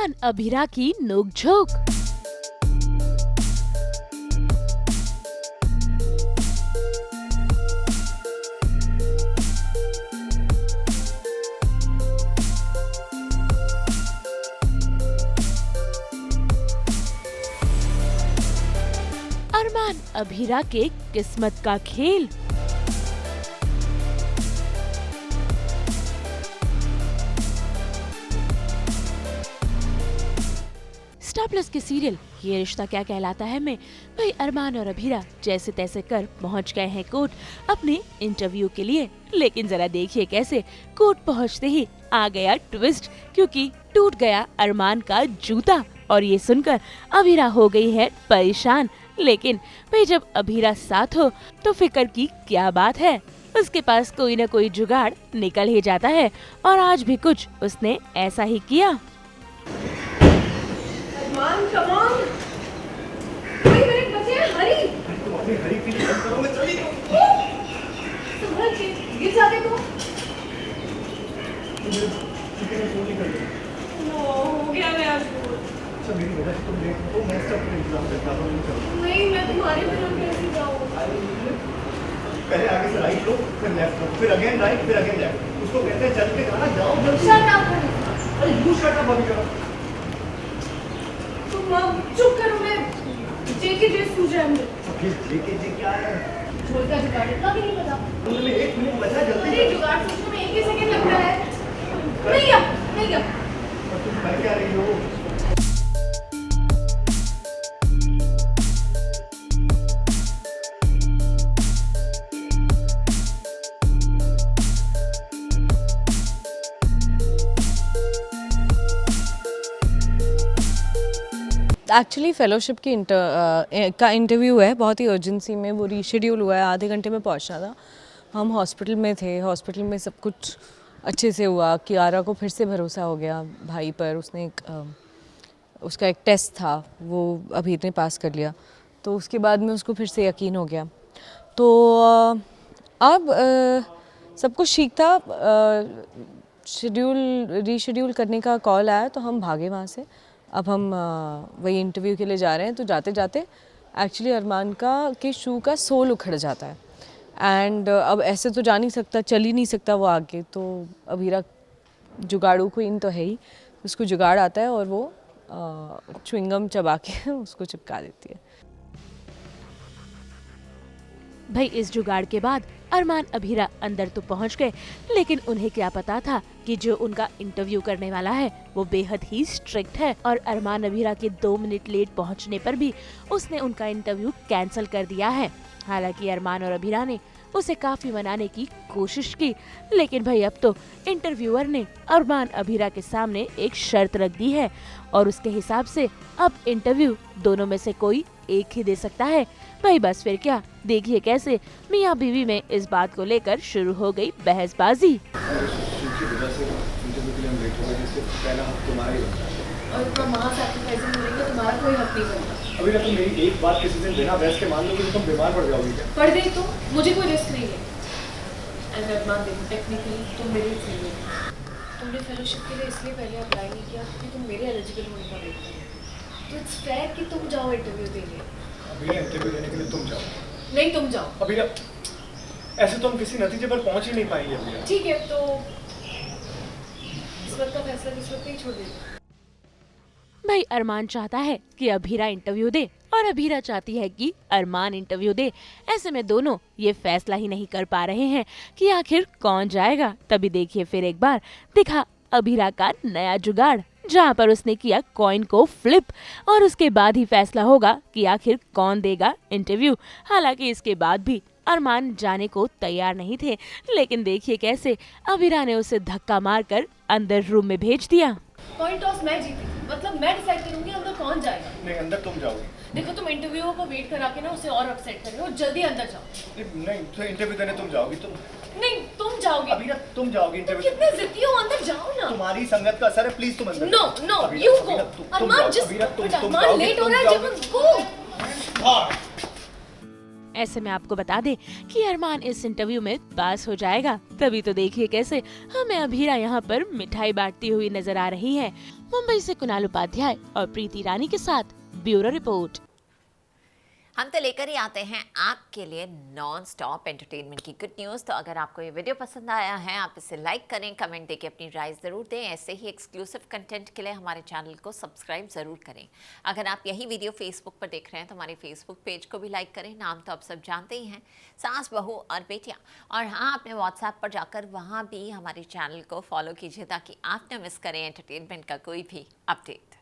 अरमान अभीरा की नोकझोंक। अरमान अभीरा के किस्मत का खेल। स्टार प्लस के सीरियल ये रिश्ता क्या कहलाता है में भाई अरमान और अभीरा जैसे तैसे कर पहुंच गए हैं कोर्ट अपने इंटरव्यू के लिए। लेकिन जरा देखिए कैसे कोर्ट पहुंचते ही आ गया ट्विस्ट, क्योंकि टूट गया अरमान का जूता। और ये सुनकर अभीरा हो गई है परेशान। लेकिन भाई जब अभीरा साथ हो तो फिक्र की क्या बात है, उसके पास कोई न कोई जुगाड़ निकल ही जाता है। और आज भी कुछ उसने ऐसा ही किया। Come on. कोई मिनट बचे हैं, हरी। तुम अपनी हरी की हेल्प करो, मैं चली जाऊँ। संभल के, गिर जाते तो। मुझे चिकन में फोन नहीं कर दो। नो, हो गया मैं आज बोल। अच्छा मेरी वजह से तुम लेट हो, मैं सब का इंतजाम करता हूँ, नहीं करूँ। नहीं, मैं तुम्हारे बिना कैसे जाऊँ? पहले आगे से राइट लो, फिर लेफ्ट लो, फिर अगेन राइट, फिर अगेन लेफ्ट। उसको कहते हैं चल के जाना, जाओ जल्दी। Shut up। अरे यू शट अप अभी करो। तुम चुप करो, मैं जेके जे सूझ रहा है मुझे। फिर जेके जे क्या है? झोल का जुगाड़ इतना भी नहीं पता। तुमने 1 मिनट बचा, जल्दी अरे करो। जुगाड़ सोचने में 1 ही सेकंड लगता है। नहीं गया। और तुम कर क्या रही हो? एक्चुअली फेलोशिप की का इंटरव्यू है, बहुत ही अर्जेंसी में वो रीशेड्यूल हुआ है। आधे घंटे में पहुंचना था। हम हॉस्पिटल में थे, हॉस्पिटल में सब कुछ अच्छे से हुआ। कियारा को फिर से भरोसा हो गया भाई पर। उसने उसका एक टेस्ट था, वो अभी ने पास कर लिया, तो उसके बाद में उसको फिर से यकीन हो गया। तो अब सब कुछ ठीक था। रीशेड्यूल करने का कॉल आया तो हम भागे वहाँ से। अब हम वही इंटरव्यू के लिए जा रहे हैं। तो जाते जाते एक्चुअली अरमान के शू का सोल उखड़ जाता है। एंड अब ऐसे तो जा नहीं सकता, चल ही नहीं सकता वो आगे। तो अभीरा जुगाड़ू क्वीन तो है ही, उसको जुगाड़ आता है और वो च्युइंगम चबा के उसको चिपका देती है। भाई इस जुगाड़ के बाद अरमान अभीरा अंदर तो पहुंच गए, लेकिन उन्हें क्या पता था कि जो उनका इंटरव्यू करने वाला है वो बेहद ही स्ट्रिक्ट है। और अरमान अभीरा के 2 मिनट लेट पहुंचने पर भी उसने उनका इंटरव्यू कैंसिल कर दिया है। हालांकि अरमान और अभीरा ने उसे काफी मनाने की कोशिश की, लेकिन भाई अब तो इंटरव्यूअर ने अरमान अभीरा के सामने एक शर्त रख दी है और उसके हिसाब से अब इंटरव्यू दोनों में से कोई एक ही दे सकता है। भाई बस फिर क्या, देखिए कैसे मियाँ बीवी में इस बात को लेकर शुरू हो गई बहसबाजी। और इतना महासैक्रिफाइसिंग होने का तुम्हारा कोई हक नहीं बनता। अभी तुम मेरी एक बात किसी दिन बिना बहस के मान लोगे तो तुम बीमार पड़ जाओगी क्या? पढ़ गई तो मुझे कोई रिस्क नहीं है। एंड अरमान देखो, टेक्निकली तुम मेरी सीनियर हो। तुमने फेलोशिप के लिए इसलिए पहले अप्लाई नहीं किया क्योंकि तुम मेरे एलिजिबल होने का वेट कर रहे हो। तो इट्स फेयर कि तुम जाओ इंटरव्यू देने। अभी इंटरव्यू देने के लिए तुम जाओ। नहीं, तुम जाओ। अभी ऐसे तो हम किसी नतीजे पर पहुंच ही नहीं पाएंगे। अभी ठीक है, तो किस्मत का फैसला किस्मत पे ही छोड़ देते। भाई अरमान चाहता है कि अभीरा इंटरव्यू दे और अभीरा चाहती है कि अरमान इंटरव्यू दे। ऐसे में दोनों ये फैसला ही नहीं कर पा रहे हैं कि आखिर कौन जाएगा। तभी देखिए फिर एक बार दिखा अभीरा का नया जुगाड़, जहाँ पर उसने किया कॉइन को फ्लिप और उसके बाद ही फैसला होगा कि आखिर कौन देगा इंटरव्यू। हालांकि इसके बाद भी अरमान जाने को तैयार नहीं थे, लेकिन देखिए कैसे अभीरा ने उसे धक्का मारकर अंदर रूम में भेज दिया। कॉइन टॉस मैं जीती, मतलब मैं डिसाइड करूंगी अंदर कौन जाएगा। नहीं, अंदर तुम जाओगी। देखो, तुम इंटरव्यूअर को वेट करा के ना उसे और अपसेट कर रहे हो। जल्दी अंदर जाओ। नहीं, तो इंटरव्यू देने तुम जाओगी। तुम नहीं, तुम जाओगे। अभी तुम जाओगी इंटरव्यू। कितने जिद्दी हो, अंदर जाओ ना। तुम्हारी संगत का असर है, प्लीज तुम अंदर। No no, you go. Arman just Arman late हो रहा है, जब गो। ऐसे में आपको बता दें कि अरमान इस इंटरव्यू में पास हो जाएगा। तभी तो देखिए कैसे हमें अभीरा यहाँ पर मिठाई बांटती हुई नजर आ रही है। मुंबई से कुणाल उपाध्याय और प्रीति रानी के साथ ब्यूरो रिपोर्ट। हम तो लेकर ही आते हैं आपके लिए नॉन स्टॉप एंटरटेनमेंट की गुड न्यूज़। तो अगर आपको ये वीडियो पसंद आया है, आप इसे लाइक करें, कमेंट देके अपनी राय ज़रूर दें। ऐसे ही एक्सक्लूसिव कंटेंट के लिए हमारे चैनल को सब्सक्राइब ज़रूर करें। अगर आप यही वीडियो फेसबुक पर देख रहे हैं तो हमारे फेसबुक पेज को भी लाइक करें। नाम तो आप सब जानते ही हैं, सास, बहू और बेटियाँ। और हाँ, अपने व्हाट्सएप पर जाकर वहाँ भी हमारे चैनल को फॉलो कीजिए ताकि आप न मिस करें एंटरटेनमेंट का कोई भी अपडेट।